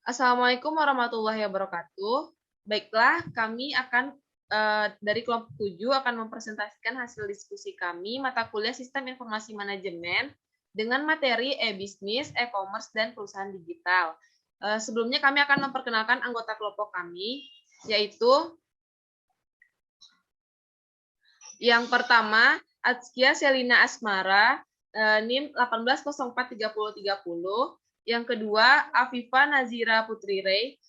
Assalamualaikum warahmatullahi wabarakatuh. Baiklah, kami akan dari kelompok 7 akan mempresentasikan hasil diskusi kami mata kuliah Sistem Informasi Manajemen dengan materi e-bisnis, e-commerce, dan perusahaan digital. Sebelumnya kami akan memperkenalkan anggota kelompok kami, yaitu yang pertama Atskia Selina Asmara, NIM 18043030. Yang kedua Afifa Nazira Putri Rey,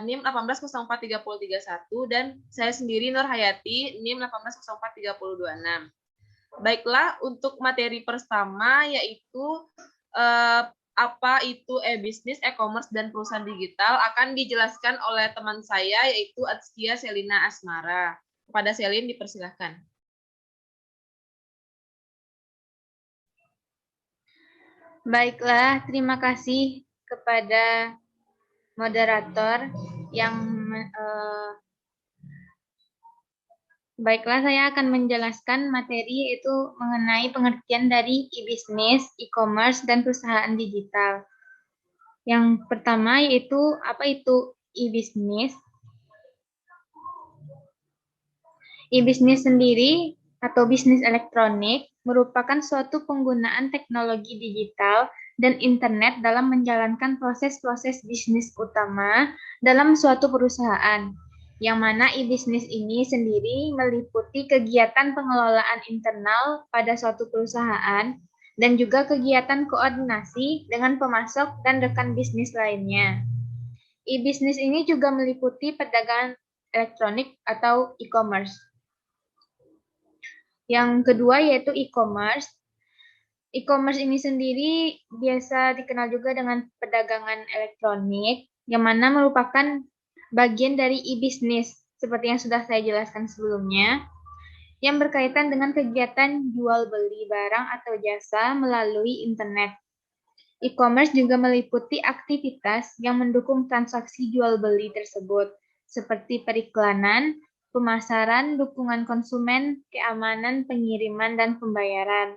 NIM 18043031, dan saya sendiri Nur Hayati, NIM 18043026. Baiklah, untuk materi pertama yaitu apa itu e-bisnis, e-commerce, dan perusahaan digital akan dijelaskan oleh teman saya yaitu Atskia Selina Asmara. Kepada Selin dipersilahkan. Baiklah, terima kasih kepada moderator yang baiklah, saya akan menjelaskan materi yaitu mengenai pengertian dari e-bisnis, e-commerce, dan perusahaan digital. Yang pertama yaitu apa itu e-bisnis? E-bisnis sendiri atau bisnis elektronik merupakan suatu penggunaan teknologi digital dan internet dalam menjalankan proses-proses bisnis utama dalam suatu perusahaan, yang mana e-bisnis ini sendiri meliputi kegiatan pengelolaan internal pada suatu perusahaan dan juga kegiatan koordinasi dengan pemasok dan rekan bisnis lainnya. E-bisnis ini juga meliputi perdagangan elektronik atau e-commerce. Yang kedua yaitu e-commerce. E-commerce ini sendiri biasa dikenal juga dengan perdagangan elektronik, yang mana merupakan bagian dari e-bisnis, seperti yang sudah saya jelaskan sebelumnya, yang berkaitan dengan kegiatan jual beli barang atau jasa melalui internet. E-commerce juga meliputi aktivitas yang mendukung transaksi jual beli tersebut, seperti periklanan, pemasaran, dukungan konsumen, keamanan, pengiriman, dan pembayaran.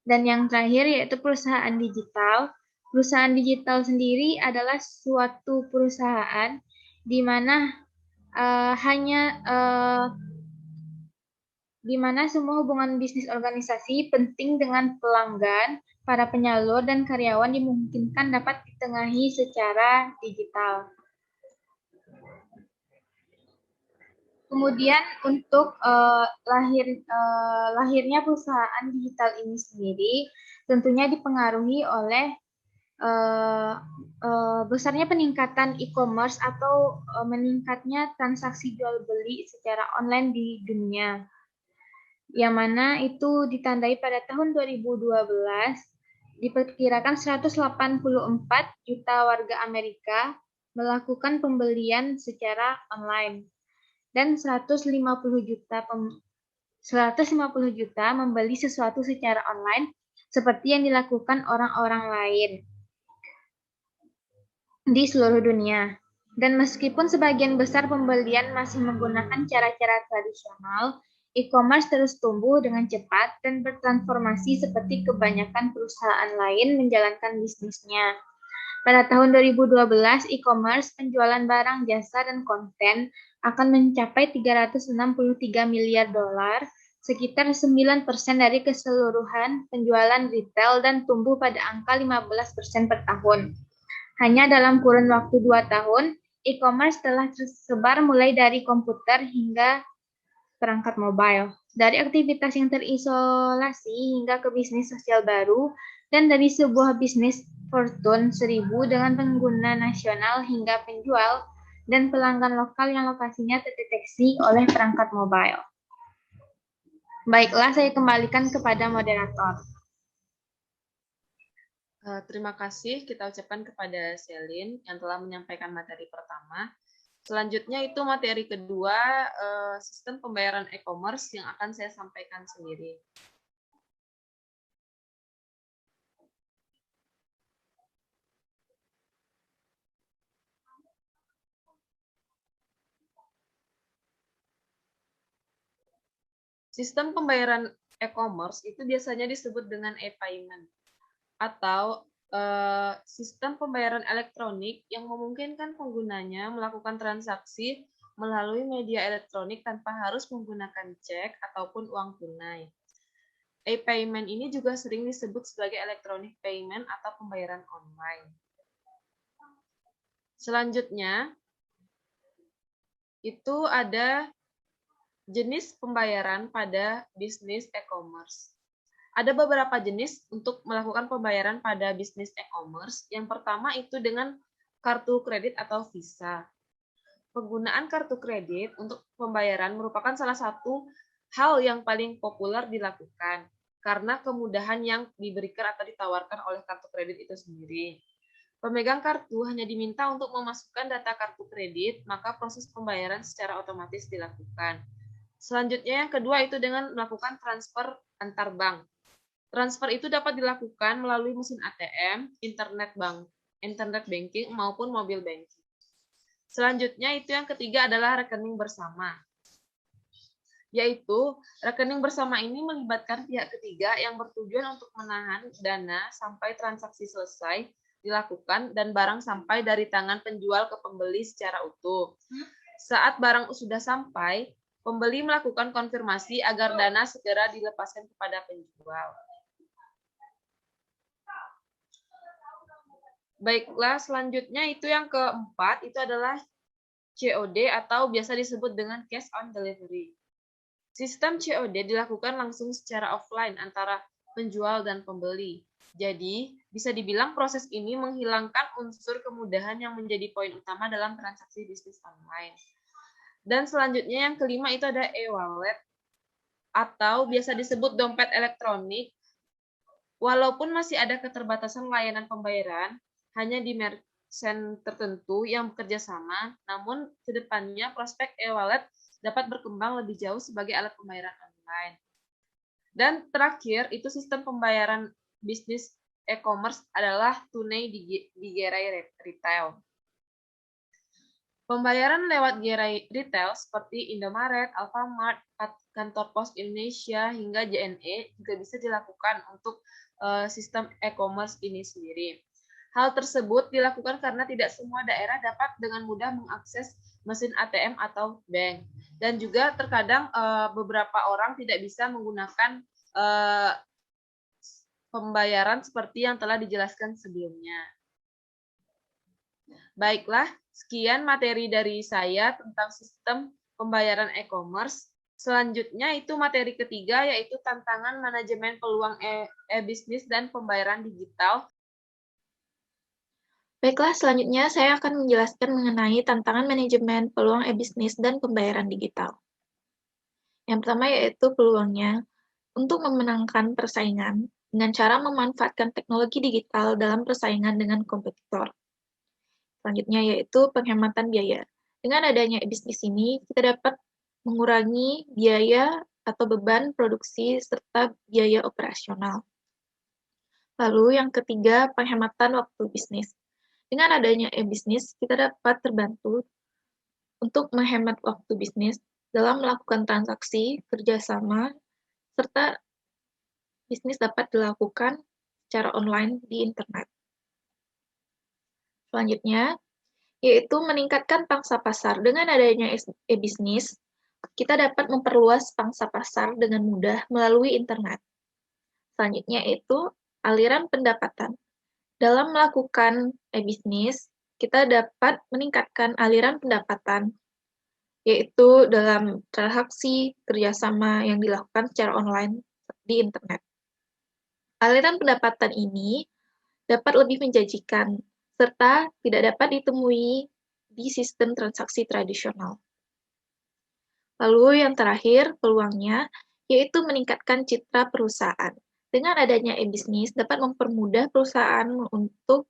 Dan yang terakhir yaitu perusahaan digital. Perusahaan digital sendiri adalah suatu perusahaan di mana di mana semua hubungan bisnis organisasi penting dengan pelanggan, para penyalur, dan karyawan dimungkinkan dapat ditengahi secara digital. Kemudian untuk lahirnya perusahaan digital ini sendiri tentunya dipengaruhi oleh besarnya peningkatan e-commerce atau meningkatnya transaksi jual beli secara online di dunia, yang mana itu ditandai pada tahun 2012 diperkirakan 184 juta warga Amerika melakukan pembelian secara online dan 150 juta membeli sesuatu secara online seperti yang dilakukan orang-orang lain di seluruh dunia. Dan meskipun sebagian besar pembelian masih menggunakan cara-cara tradisional, e-commerce terus tumbuh dengan cepat dan bertransformasi seperti kebanyakan perusahaan lain menjalankan bisnisnya. Pada tahun 2012, e-commerce, penjualan barang, jasa, dan konten akan mencapai 363 miliar dolar, sekitar 9% dari keseluruhan penjualan retail dan tumbuh pada angka 15% per tahun. Hanya dalam kurun waktu 2 tahun, e-commerce telah tersebar mulai dari komputer hingga perangkat mobile. Dari aktivitas yang terisolasi hingga ke bisnis sosial baru, dan dari sebuah bisnis Fortune 1000 dengan pengguna nasional hingga penjual dan pelanggan lokal yang lokasinya terdeteksi oleh perangkat mobile. Baiklah, saya kembalikan kepada moderator. Terima kasih kita ucapkan kepada Selin yang telah menyampaikan materi pertama. Selanjutnya itu materi kedua, sistem pembayaran e-commerce yang akan saya sampaikan sendiri. Sistem pembayaran e-commerce itu biasanya disebut dengan e-payment atau sistem pembayaran elektronik yang memungkinkan penggunanya melakukan transaksi melalui media elektronik tanpa harus menggunakan cek ataupun uang tunai. E-payment ini juga sering disebut sebagai electronic payment atau pembayaran online. Selanjutnya, itu ada jenis pembayaran pada bisnis e-commerce. Ada beberapa jenis untuk melakukan pembayaran pada bisnis e-commerce. Yang pertama itu dengan kartu kredit atau Visa. Penggunaan kartu kredit untuk pembayaran merupakan salah satu hal yang paling populer dilakukan karena kemudahan yang diberikan atau ditawarkan oleh kartu kredit itu sendiri. Pemegang kartu hanya diminta untuk memasukkan data kartu kredit, maka proses pembayaran secara otomatis dilakukan. Selanjutnya yang kedua itu dengan melakukan transfer antar bank. Transfer itu dapat dilakukan melalui mesin ATM, internet banking, maupun mobile banking. Selanjutnya itu yang ketiga adalah rekening bersama. Yaitu, rekening bersama ini melibatkan pihak ketiga yang bertujuan untuk menahan dana sampai transaksi selesai dilakukan dan barang sampai dari tangan penjual ke pembeli secara utuh. Saat barang sudah sampai, pembeli melakukan konfirmasi agar dana segera dilepaskan kepada penjual. Baiklah, selanjutnya itu yang keempat, itu adalah COD atau biasa disebut dengan cash on delivery. Sistem COD dilakukan langsung secara offline antara penjual dan pembeli. Jadi, bisa dibilang proses ini menghilangkan unsur kemudahan yang menjadi poin utama dalam transaksi bisnis online. Dan selanjutnya yang kelima itu ada e-wallet atau biasa disebut dompet elektronik. Walaupun masih ada keterbatasan layanan pembayaran, hanya di merchant tertentu yang bekerja sama, namun kedepannya prospek e-wallet dapat berkembang lebih jauh sebagai alat pembayaran online. Dan terakhir, itu sistem pembayaran bisnis e-commerce adalah tunai di gerai retail. Pembayaran lewat gerai retail seperti Indomaret, Alfamart, kantor pos Indonesia, hingga JNE juga bisa dilakukan untuk sistem e-commerce ini sendiri. Hal tersebut dilakukan karena tidak semua daerah dapat dengan mudah mengakses mesin ATM atau bank. Dan juga terkadang beberapa orang tidak bisa menggunakan pembayaran seperti yang telah dijelaskan sebelumnya. Baiklah, sekian materi dari saya tentang sistem pembayaran e-commerce. Selanjutnya itu materi ketiga, yaitu tantangan manajemen peluang e-bisnis dan pembayaran digital. Baiklah, selanjutnya saya akan menjelaskan mengenai tantangan manajemen peluang e-bisnis dan pembayaran digital. Yang pertama yaitu peluangnya untuk memenangkan persaingan dengan cara memanfaatkan teknologi digital dalam persaingan dengan kompetitor. Selanjutnya yaitu penghematan biaya. Dengan adanya e-bisnis ini, kita dapat mengurangi biaya atau beban produksi serta biaya operasional. Lalu yang ketiga, penghematan waktu bisnis. Dengan adanya e-bisnis, kita dapat terbantu untuk menghemat waktu bisnis dalam melakukan transaksi, kerjasama, serta bisnis dapat dilakukan secara online di internet. Selanjutnya, yaitu meningkatkan pangsa pasar. Dengan adanya e-bisnis, kita dapat memperluas pangsa pasar dengan mudah melalui internet. Selanjutnya yaitu aliran pendapatan. Dalam melakukan e-bisnis, kita dapat meningkatkan aliran pendapatan, yaitu dalam transaksi kerjasama yang dilakukan secara online di internet. Aliran pendapatan ini dapat lebih menjanjikan, serta tidak dapat ditemui di sistem transaksi tradisional. Lalu yang terakhir, peluangnya, yaitu meningkatkan citra perusahaan. Dengan adanya e-bisnis dapat mempermudah perusahaan untuk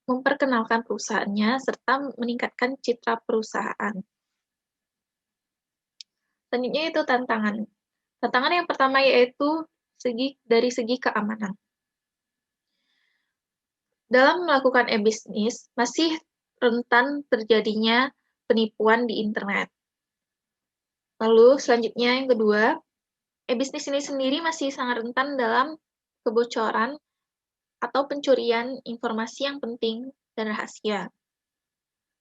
memperkenalkan perusahaannya serta meningkatkan citra perusahaan. Selanjutnya itu tantangan. Tantangan yang pertama yaitu dari segi keamanan. Dalam melakukan e-bisnis masih rentan terjadinya penipuan di internet. Lalu selanjutnya yang kedua, e-bisnis ini sendiri masih sangat rentan dalam kebocoran atau pencurian informasi yang penting dan rahasia.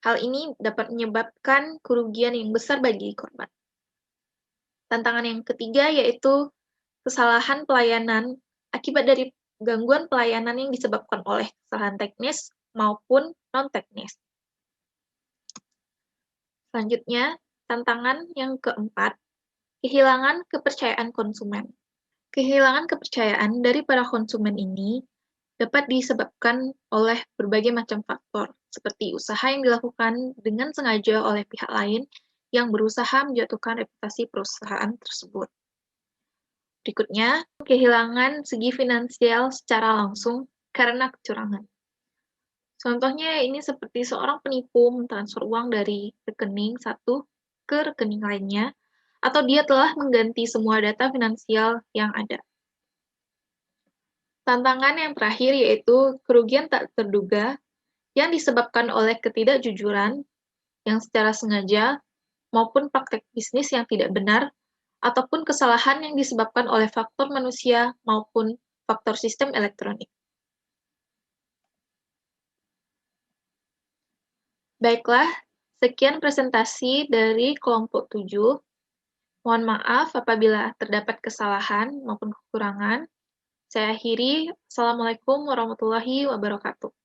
Hal ini dapat menyebabkan kerugian yang besar bagi korban. Tantangan yang ketiga yaitu kesalahan pelayanan akibat dari gangguan pelayanan yang disebabkan oleh kesalahan teknis maupun non-teknis. Selanjutnya, tantangan yang keempat, kehilangan kepercayaan konsumen. Kehilangan kepercayaan dari para konsumen ini dapat disebabkan oleh berbagai macam faktor, seperti usaha yang dilakukan dengan sengaja oleh pihak lain yang berusaha menjatuhkan reputasi perusahaan tersebut. Berikutnya, kehilangan segi finansial secara langsung karena kecurangan. Contohnya ini seperti seorang penipu mentransfer uang dari rekening satu ke rekening lainnya, atau dia telah mengganti semua data finansial yang ada. Tantangan yang terakhir yaitu kerugian tak terduga yang disebabkan oleh ketidakjujuran yang secara sengaja maupun praktek bisnis yang tidak benar, ataupun kesalahan yang disebabkan oleh faktor manusia maupun faktor sistem elektronik. Baiklah, sekian presentasi dari kelompok 7. Mohon maaf apabila terdapat kesalahan maupun kekurangan. Saya akhiri. Assalamualaikum warahmatullahi wabarakatuh.